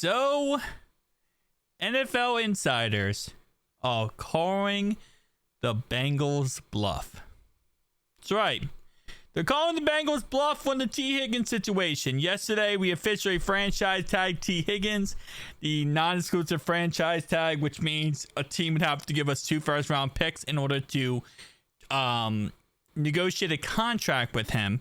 So, NFL insiders are calling the Bengals bluff. That's right. They're calling the Bengals bluff on the T. Higgins situation. Yesterday, we officially franchise tagged T. Higgins, the non-exclusive franchise tag, which means a team would have to give us 2 first-round picks in order to negotiate a contract with him.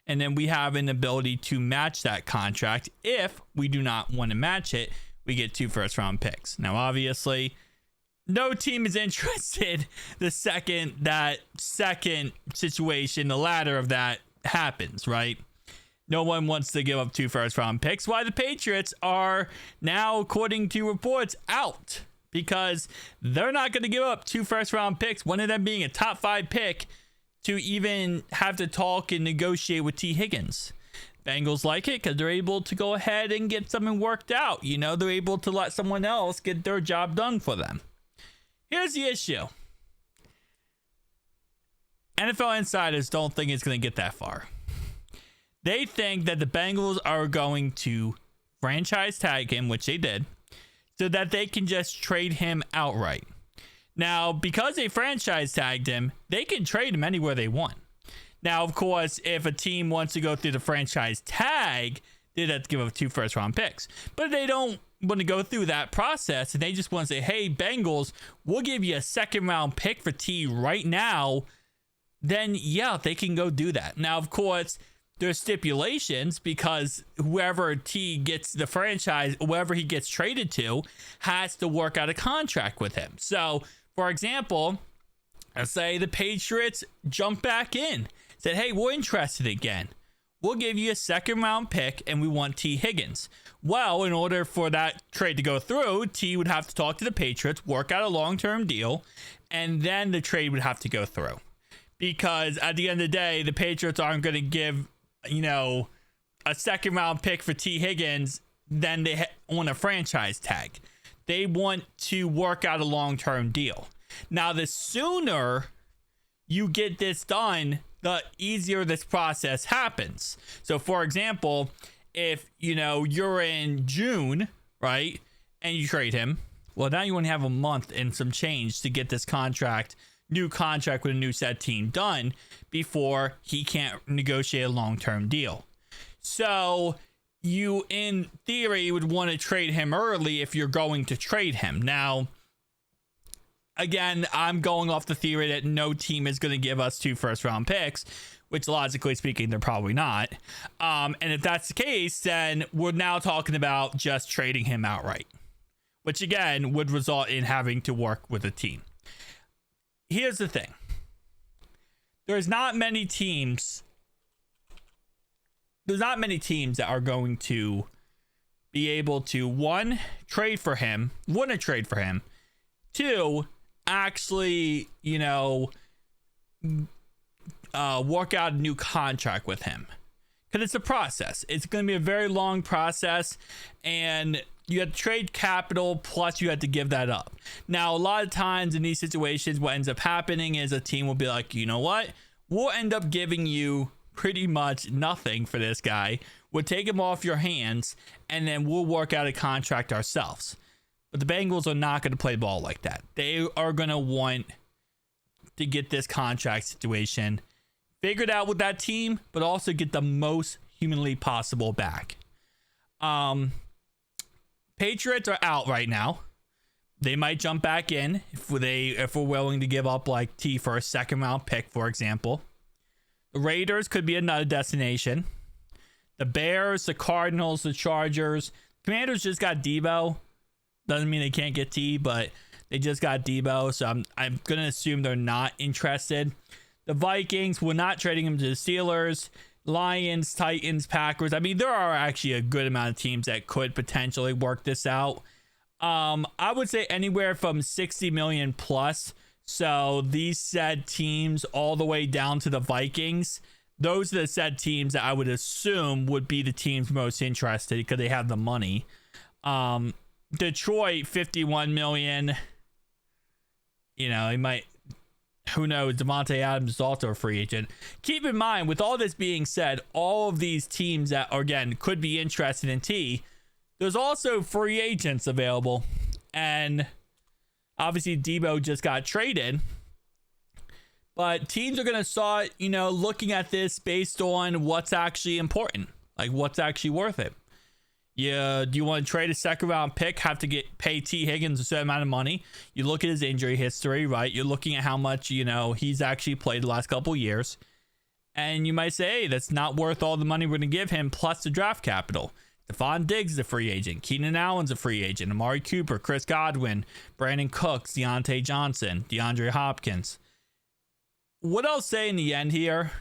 And then we have an ability to match that contract. If we do not want to match it, we get 2 first-round picks. Now, obviously, no team is interested the second that second situation, the latter of that, happens, right? No one wants to give up 2 first-round picks. Why the Patriots are now, according to reports, out. Because they're not going to give up 2 first-round picks, one of them being a top 5 pick, to even have to talk and negotiate with T. Higgins. Bengals like it because they're able to go ahead and get something worked out. You know, they're able to let someone else get their job done for them. Here's the issue. NFL insiders don't think it's going to get that far. They think that the Bengals are going to franchise tag him, which they did, so that they can just trade him outright. Now, because they franchise tagged him, they can trade him anywhere they want. Now, of course, if a team wants to go through the franchise tag, they'd have to give up 2 first-round picks. But if they don't want to go through that process and they just want to say, hey, Bengals, we'll give you a 2nd-round pick for T right now, then, yeah, they can go do that. Now, of course, there's stipulations because whoever T gets the franchise, whoever he gets traded to, has to work out a contract with him. So, for example, let's say the Patriots jump back in, said, hey, we're interested again. We'll give you a 2nd-round pick and we want T. Higgins. Well, in order for that trade to go through, T would have to talk to the Patriots, work out a long-term deal, and then the trade would have to go through. Because at the end of the day, the Patriots aren't going to give, you know, a 2nd-round pick for T. Higgins, then they want a franchise tag. They want to work out a long-term deal. Now, the sooner you get this done, the easier this process happens. So, for example, if, you know, you're in June, right, and you trade him, well, now you want to have a month and some change to get this new contract with a new set team done before he can't negotiate a long-term deal. So you, in theory, would want to trade him early if you're going to trade him. Now, again, I'm going off the theory that no team is going to give us 2 first-round picks, which logically speaking, they're probably not. And if that's the case, then we're now talking about just trading him outright, which again would result in having to work with a team. Here's the thing. There's not many teams that are going to be able to, 1, want to trade for him, 2, actually, you know, work out a new contract with him. Because it's a process. It's going to be a very long process, and you have to trade capital, plus you have to give that up. Now, a lot of times in these situations, what ends up happening is a team will be like, you know what? We'll end up giving you pretty much nothing for this guy. We'll take him off your hands, and then we'll work out a contract ourselves. But the Bengals are not going to play ball like that. They are going to want to get this contract situation figured out with that team, but also get the most humanly possible back. Patriots are out right now. They might jump back in if we're willing to give up like T for a 2nd-round pick, for example. The Raiders could be another destination. The Bears, the Cardinals, the Chargers. Commanders just got Debo. Doesn't mean they can't get T, but they just got Debo, so I'm going to assume they're not interested. The Vikings, we're not trading them to the Steelers. Lions, Titans, Packers. I mean, there are actually a good amount of teams that could potentially work this out. I would say anywhere from 60 million plus. So these said teams all the way down to the Vikings, those are the said teams that I would assume would be the teams most interested because they have the money. Detroit, 51 million. You know, he might, who knows, Devontae Adams is also a free agent. Keep in mind, with all this being said, all of these teams that, again, could be interested in T, There's also free agents available. And obviously Debo just got traded. But teams are going to start, looking at this based on what's actually important. Like what's actually worth it. Yeah, do you want to trade a second round pick, have to pay T. Higgins a certain amount of money? You look at his injury history, right? You're looking at how much, he's actually played the last couple of years. And you might say, hey, that's not worth all the money we're going to give him plus the draft capital. Stephon Diggs is a free agent. Keenan Allen's a free agent. Amari Cooper, Chris Godwin, Brandon Cooks, Deontay Johnson, DeAndre Hopkins. What I'll say in the end here,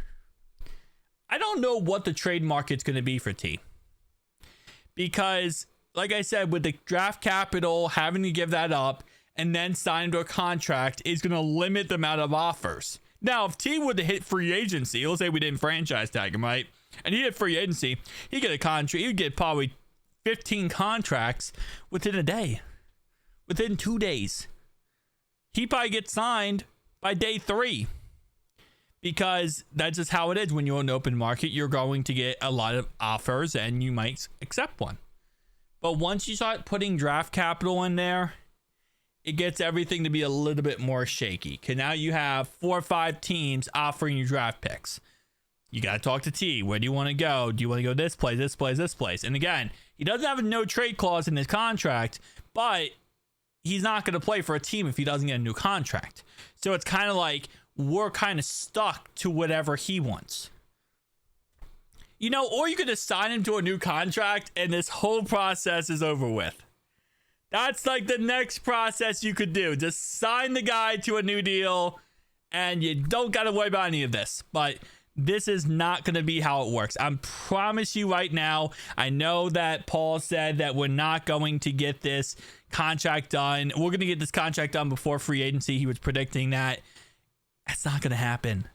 I don't know what the trade market's going to be for T. Because, like I said, with the draft capital, having to give that up and then sign to a contract is going to limit the amount of offers. Now, if T would have hit free agency, let's say we didn't franchise tag him, right? And he hit free agency, he'd get a contract. He'd get probably 15 contracts within a day, within 2 days. He probably gets signed by day 3. Because that's just how it is. When you're in the open market, you're going to get a lot of offers and you might accept one. But once you start putting draft capital in there, it gets everything to be a little bit more shaky. Because now you have 4 or 5 teams offering you draft picks. You got to talk to T. Where do you want to go? Do you want to go this place, this place, this place? And again, he doesn't have a no trade clause in his contract, but he's not going to play for a team if he doesn't get a new contract. So it's kind of like, we're kind of stuck to whatever he wants. Or you could just sign him to a new contract and this whole process is over with. That's like the next process you could do. Just sign the guy to a new deal and you don't got to worry about any of this. But this is not going to be how it works. I promise you right now, I know that Paul said that we're not going to get this contract done. We're going to get this contract done before free agency. He was predicting that. That's not going to happen.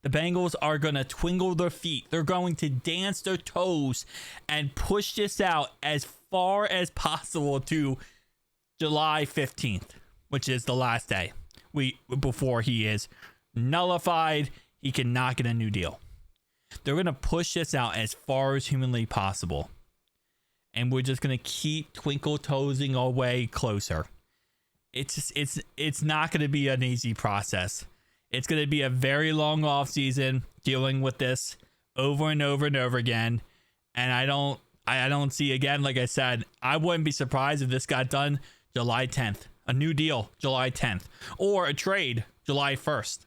The Bengals are going to twinkle their feet. They're going to dance their toes and push this out as far as possible to July 15th, which is the last day before he is nullified. He cannot get a new deal. They're going to push this out as far as humanly possible. And we're just going to keep twinkle toesing our way closer. It's not going to be an easy process. It's going to be a very long offseason dealing with this over and over and over again. And I don't see, again, like I said, I wouldn't be surprised if this got done July 10th. A new deal July 10th. Or a trade July 1st.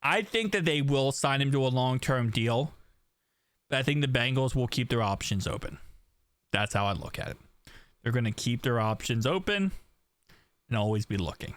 I think that they will sign him to a long-term deal. But I think the Bengals will keep their options open. That's how I look at it. They're going to keep their options open and always be looking.